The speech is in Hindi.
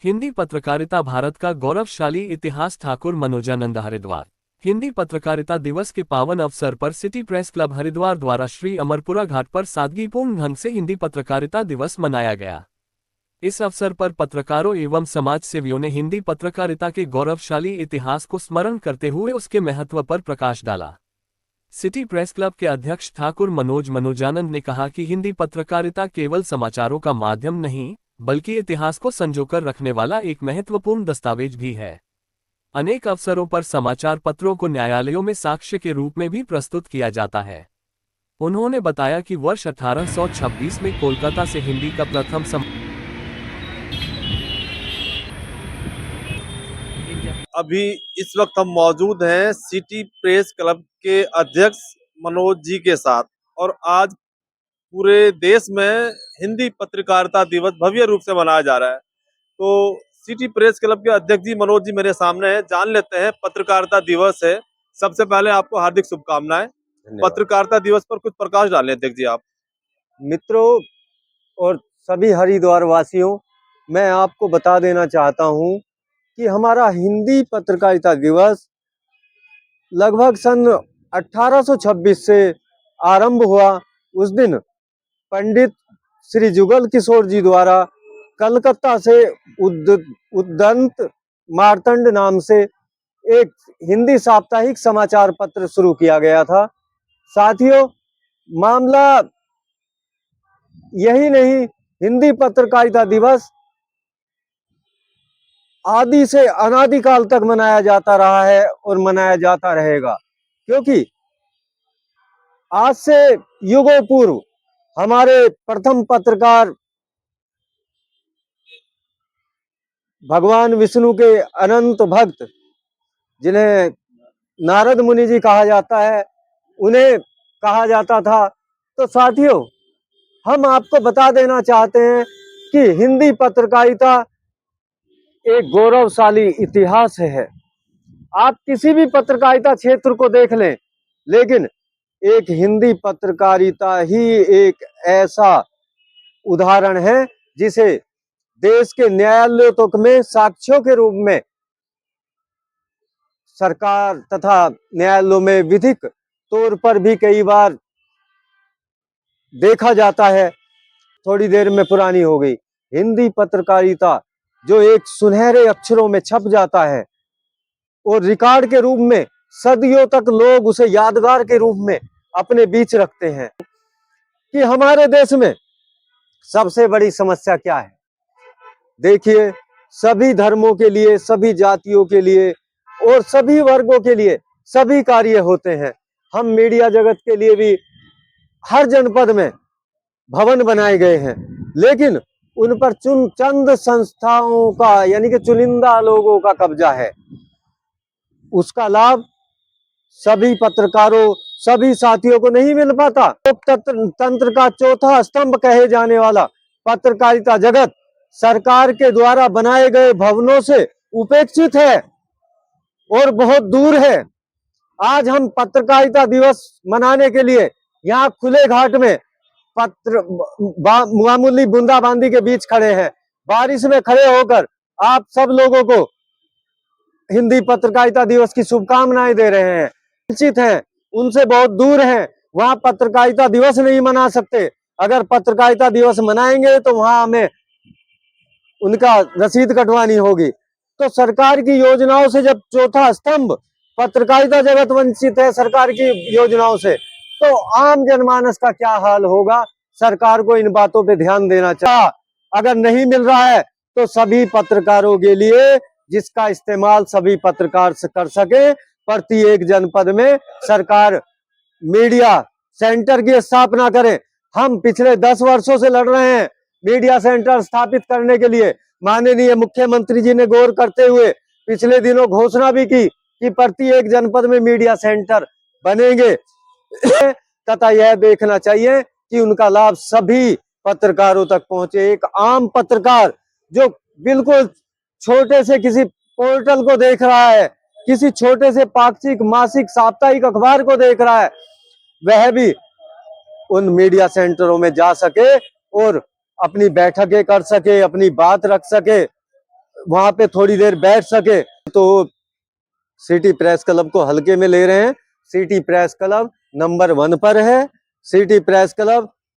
हिंदी पत्रकारिता भारत का गौरवशाली इतिहास। ठाकुर मनोजानंद हरिद्वार। हिंदी पत्रकारिता दिवस के पावन अवसर पर सिटी प्रेस क्लब हरिद्वार द्वारा श्री अमरपुरा घाट पर सादगीपूर्ण ढंग से हिंदी पत्रकारिता दिवस मनाया गया। इस अवसर पर पत्रकारों एवं समाज सेवियों ने हिंदी पत्रकारिता के गौरवशाली इतिहास को स्मरण करते हुए उसके महत्व पर प्रकाश डाला। सिटी प्रेस क्लब के अध्यक्ष ठाकुर मनोजानंद ने कहा कि हिंदी पत्रकारिता केवल समाचारों का माध्यम नहीं, बल्कि इतिहास को संजोकर रखने वाला एक महत्वपूर्ण दस्तावेज भी है। अनेक अवसरों पर समाचार पत्रों को न्यायालयों में साक्ष्य के रूप में भी प्रस्तुत किया जाता है। उन्होंने बताया कि वर्ष 1826 में कोलकाता से हिंदी का प्रथम अभी इस वक्त हम मौजूद हैं सिटी प्रेस क्लब के अध्यक्ष मनोज जी के साथ, और आज पूरे देश में हिंदी पत्रकारिता दिवस भव्य रूप से मनाया जा रहा है। तो सिटी प्रेस क्लब के अध्यक्ष जी मनोज जी मेरे सामने हैं। जान लेते हैं, पत्रकारिता दिवस है। सबसे पहले आपको हार्दिक शुभकामनाएं। पत्रकारिता दिवस पर कुछ प्रकाश डालें अध्यक्ष जी आप। मित्रों और सभी हरिद्वार वासियों, मैं आपको बता देना चाहता हूं कि हमारा हिंदी पत्रकारिता दिवस लगभग सन 1826 से आरंभ हुआ। उस दिन पंडित श्री जुगल किशोर जी द्वारा कलकत्ता से उद्दंत मार्तंड नाम से एक हिंदी साप्ताहिक समाचार पत्र शुरू किया गया था। साथियों, मामला यही नहीं, हिंदी पत्रकारिता दिवस आदि से अनादिकाल तक मनाया जाता रहा है और मनाया जाता रहेगा, क्योंकि आज से युगों पूर्व हमारे प्रथम पत्रकार भगवान विष्णु के अनंत भक्त, जिन्हें नारद मुनि जी कहा जाता है, उन्हें कहा जाता था। तो साथियों, हम आपको बता देना चाहते हैं कि हिंदी पत्रकारिता एक गौरवशाली इतिहास है। आप किसी भी पत्रकारिता क्षेत्र को देख लें, लेकिन एक हिंदी पत्रकारिता ही एक ऐसा उदाहरण है जिसे देश के न्यायालयों तक में साक्ष्यों के रूप में सरकार तथा न्यायालयों में विधिक तौर पर भी कई बार देखा जाता है। थोड़ी देर में पुरानी हो गई। हिंदी पत्रकारिता जो एक सुनहरे अक्षरों में छप जाता है और रिकॉर्ड के रूप में सदियों तक लोग उसे यादगार के रूप में अपने बीच रखते हैं। कि हमारे देश में सबसे बड़ी समस्या क्या है? देखिए, सभी धर्मों के लिए, सभी जातियों के लिए और सभी वर्गों के लिए सभी कार्य होते हैं। हम मीडिया जगत के लिए भी हर जनपद में भवन बनाए गए हैं, लेकिन उन पर चंद संस्थाओं का, यानी कि चुनिंदा लोगों का कब्जा है। उसका लाभ सभी पत्रकारों, सभी साथियों को नहीं मिल पाता। लोकतंत्र का चौथा स्तंभ कहे जाने वाला पत्रकारिता जगत सरकार के द्वारा बनाए गए भवनों से उपेक्षित है और बहुत दूर है। आज हम पत्रकारिता दिवस मनाने के लिए यहाँ खुले घाट में मामूली बूंदाबांदी के बीच खड़े हैं। बारिश में खड़े होकर आप सब लोगों को हिंदी पत्रकारिता दिवस की शुभकामनाएं दे रहे हैं। वंचित हैं, उनसे बहुत दूर हैं, वहां पत्रकारिता दिवस नहीं मना सकते। अगर पत्रकारिता दिवस मनाएंगे तो वहां हमें उनका रसीद कटवानी होगी। तो सरकार की योजनाओं से जब चौथा स्तंभ पत्रकारिता जगत वंचित है सरकार की योजनाओं से, तो आम जनमानस का क्या हाल होगा? सरकार को इन बातों पे ध्यान देना चाहिए। अगर नहीं मिल रहा है तो सभी पत्रकारों के लिए, जिसका इस्तेमाल सभी पत्रकार कर सके, प्रत्येक जनपद में सरकार मीडिया सेंटर की स्थापना करे। हम पिछले 10 वर्षों से लड़ रहे हैं मीडिया सेंटर स्थापित करने के लिए। माननीय मुख्यमंत्री जी ने गौर करते हुए पिछले दिनों घोषणा भी की कि प्रत्येक जनपद में मीडिया सेंटर बनेंगे तथा यह देखना चाहिए कि उनका लाभ सभी पत्रकारों तक पहुंचे। एक आम पत्रकार जो बिल्कुल छोटे से किसी पोर्टल को देख रहा है, किसी छोटे से पाक्षिक, मासिक, साप्ताहिक अखबार को देख रहा है, वह भी उन मीडिया सेंटरों में जा सके और अपनी बैठकें कर सके, अपनी बात रख सके। वहां पे थोड़ी देर बैठ सके, तो सिटी प्रेस क्लब को हल्के में ले रहे हैं। सिटी प्रेस क्लब नंबर 1 पर है। City press club